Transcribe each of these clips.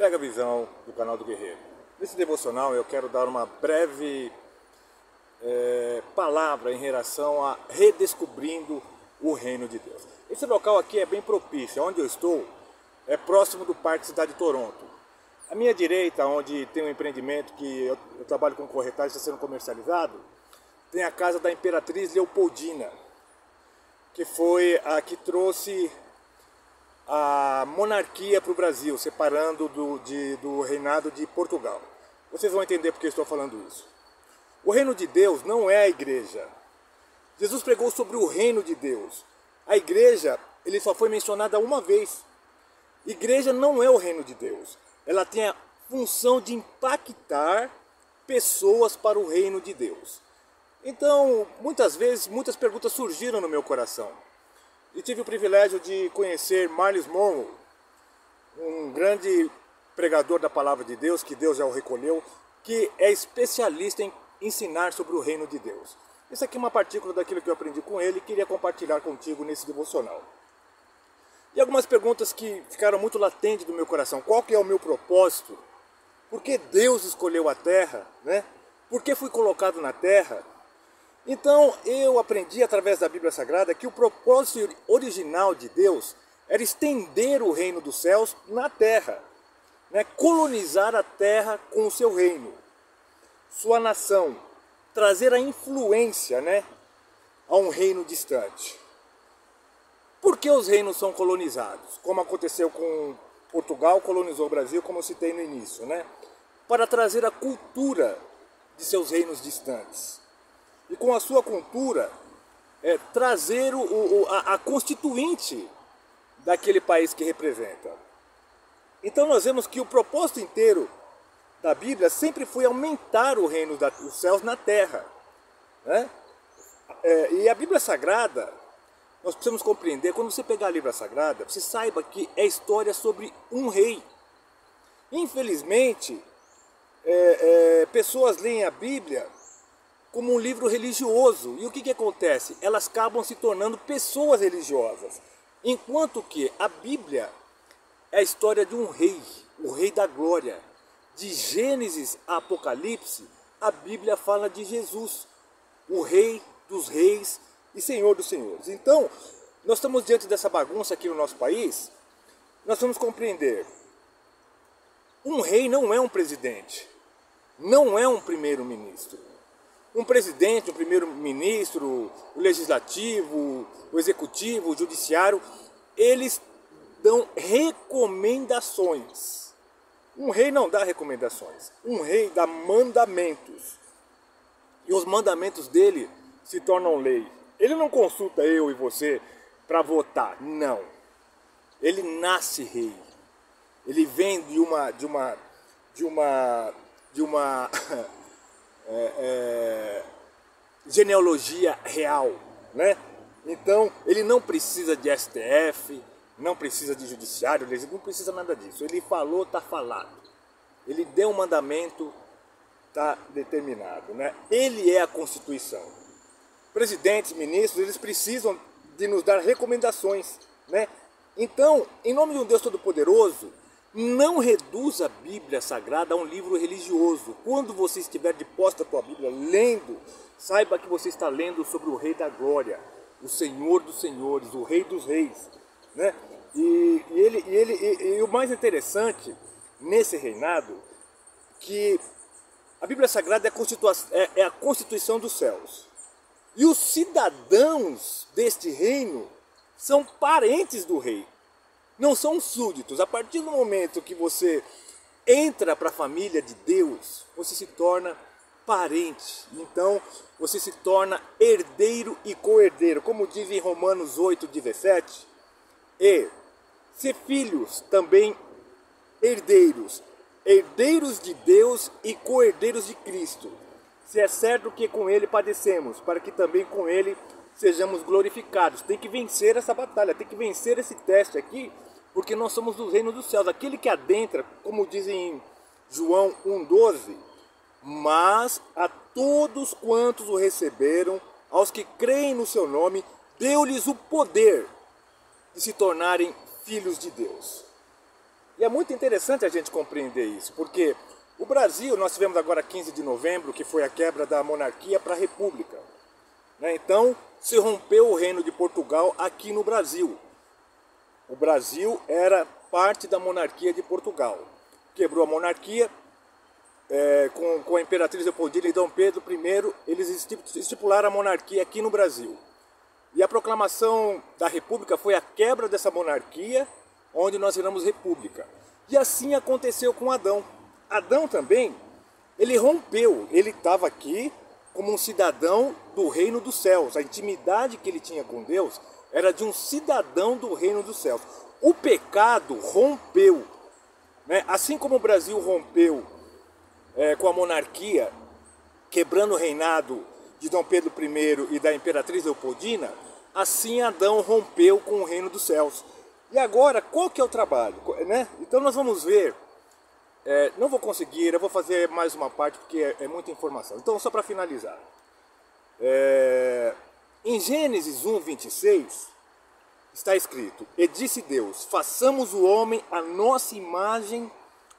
Pega a visão do canal do Guerreiro. Nesse devocional eu quero dar uma breve palavra em relação a redescobrindo o reino de Deus. Esse local aqui é bem propício, onde eu estou é próximo do Parque Cidade de Toronto. À minha direita, onde tem um empreendimento que eu trabalho com corretagem, está sendo comercializado, tem a casa da Imperatriz Leopoldina, que foi a que trouxe a monarquia para o Brasil, separando do reinado de Portugal. Vocês vão entender porque eu estou falando isso. O reino de Deus não é a igreja. Jesus pregou sobre o reino de Deus. A igreja, ele só foi mencionada uma vez. Igreja não é o reino de Deus. Ela tem a função de impactar pessoas para o reino de Deus. Então, muitas vezes, muitas perguntas surgiram no meu coração. E tive o privilégio de conhecer Myles Munroe, um grande pregador da palavra de Deus, que Deus já o recolheu, que é especialista em ensinar sobre o reino de Deus. Isso aqui é uma partícula daquilo que eu aprendi com ele e queria compartilhar contigo nesse devocional. E algumas perguntas que ficaram muito latentes do meu coração. Qual que é o meu propósito? Por que Deus escolheu a terra? Né? Por que fui colocado na terra? Então eu aprendi através da Bíblia Sagrada que o propósito original de Deus era estender o reino dos céus na terra, né? Colonizar a terra com o seu reino, sua nação, trazer a influência, né, a um reino distante. Por que os reinos são colonizados? Como aconteceu com Portugal, colonizou o Brasil, como eu citei no início, né? Para trazer a cultura de seus reinos distantes. E com a sua cultura, trazer a constituinte daquele país que representa. Então nós vemos que o propósito inteiro da Bíblia sempre foi aumentar o reino dos céus na terra. Né? E a Bíblia Sagrada, nós precisamos compreender, quando você pegar a Bíblia Sagrada, você saiba que é história sobre um rei. Infelizmente, pessoas leem a Bíblia como um livro religioso. E o que acontece? Elas acabam se tornando pessoas religiosas. Enquanto que a Bíblia é a história de um rei, o rei da glória. De Gênesis a Apocalipse, a Bíblia fala de Jesus, o rei dos reis e senhor dos senhores. Então, nós estamos diante dessa bagunça aqui no nosso país, nós vamos compreender. Um rei não é um presidente, não é um primeiro-ministro. Um presidente, um primeiro-ministro, o legislativo, o executivo, o judiciário, eles dão recomendações. Um rei não dá recomendações, um rei dá mandamentos. E os mandamentos dele se tornam lei. Ele não consulta eu e você para votar, não. Ele nasce rei. Ele vem de uma genealogia real, né? Então ele não precisa de STF, não precisa de judiciário, ele não precisa nada disso. Ele falou, está falado. Ele deu um mandamento, está determinado, né? Ele é a Constituição. Presidentes, ministros, eles precisam de nos dar recomendações, né? Então, em nome de um Deus Todo-Poderoso, não reduza a Bíblia Sagrada a um livro religioso. Quando você estiver de posse da tua Bíblia, lendo, saiba que você está lendo sobre o Rei da Glória, o Senhor dos Senhores, o Rei dos Reis. Né? E o mais interessante nesse reinado, que a Bíblia Sagrada é a constituição dos céus. E os cidadãos deste reino são parentes do rei, não são súditos. A partir do momento que você entra para a família de Deus, você se torna parente. Então você se torna herdeiro e co-herdeiro, como diz em Romanos 8:17. E se filhos, também herdeiros, herdeiros de Deus e co-herdeiros de Cristo. Se é certo que com ele padecemos, para que também com ele sejamos glorificados. Tem que vencer essa batalha, tem que vencer esse teste aqui, porque nós somos do reino dos céus. Aquele que adentra, como diz em João 1:12, mas a todos quantos o receberam, aos que creem no seu nome, deu-lhes o poder de se tornarem filhos de Deus. E é muito interessante a gente compreender isso, porque o Brasil, nós tivemos agora 15 de novembro, que foi a quebra da monarquia para a república, né? Então, se rompeu o reino de Portugal aqui no Brasil. O Brasil era parte da monarquia de Portugal. Quebrou a monarquia, com a Imperatriz Leopoldina e Dom Pedro I, eles estipularam a monarquia aqui no Brasil. E a proclamação da república foi a quebra dessa monarquia, onde nós viramos república. E assim aconteceu com Adão. Adão também, ele rompeu, ele estava aqui como um cidadão do reino dos céus. A intimidade que ele tinha com Deus era de um cidadão do reino dos céus. O pecado rompeu, né? Assim como o Brasil rompeu com a monarquia, quebrando o reinado de Dom Pedro I e da Imperatriz Leopoldina, assim Adão rompeu com o reino dos céus. E agora, qual que é o trabalho, né? Então nós vamos ver, não vou conseguir, eu vou fazer mais uma parte porque é muita informação. Então, só para finalizar, em Gênesis 1, 26, está escrito: E disse Deus, façamos o homem à nossa imagem,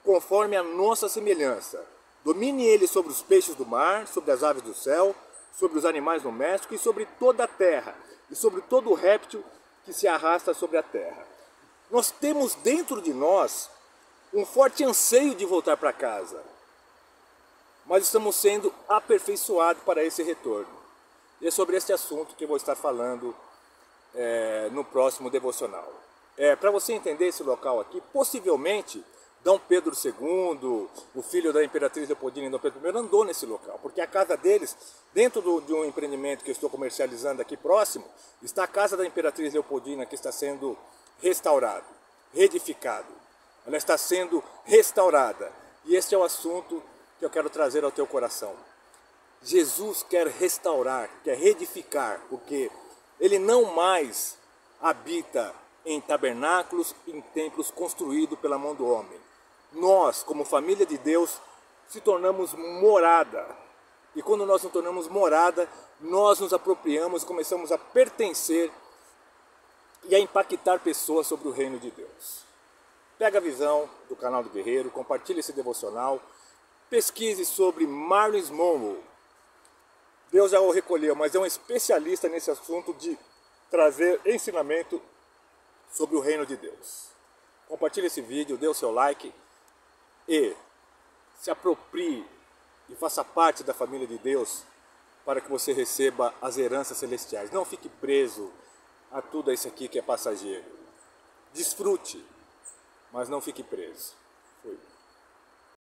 conforme a nossa semelhança. Domine ele sobre os peixes do mar, sobre as aves do céu, sobre os animais domésticos e sobre toda a terra, e sobre todo o réptil que se arrasta sobre a terra. Nós temos dentro de nós um forte anseio de voltar para casa, mas estamos sendo aperfeiçoados para esse retorno. E é sobre este assunto que eu vou estar falando no próximo devocional. Para você entender esse local aqui, possivelmente Dom Pedro II, o filho da Imperatriz Leopoldina e Dom Pedro I, andou nesse local, porque a casa deles, dentro de um empreendimento que eu estou comercializando aqui próximo, está a casa da Imperatriz Leopoldina, que está sendo restaurado, reedificado. Ela está sendo restaurada. E este é o assunto que eu quero trazer ao teu coração. Jesus quer restaurar, quer reedificar, porque Ele não mais habita em tabernáculos, em templos construídos pela mão do homem. Nós, como família de Deus, se tornamos morada. E quando nós nos tornamos morada, nós nos apropriamos e começamos a pertencer e a impactar pessoas sobre o reino de Deus. Pega a visão do canal do Guerreiro, compartilhe esse devocional, pesquise sobre Myles Munroe. Deus já o recolheu, mas é um especialista nesse assunto de trazer ensinamento sobre o reino de Deus. Compartilhe esse vídeo, dê o seu like e se aproprie e faça parte da família de Deus para que você receba as heranças celestiais. Não fique preso a tudo isso aqui que é passageiro. Desfrute, mas não fique preso. Fui.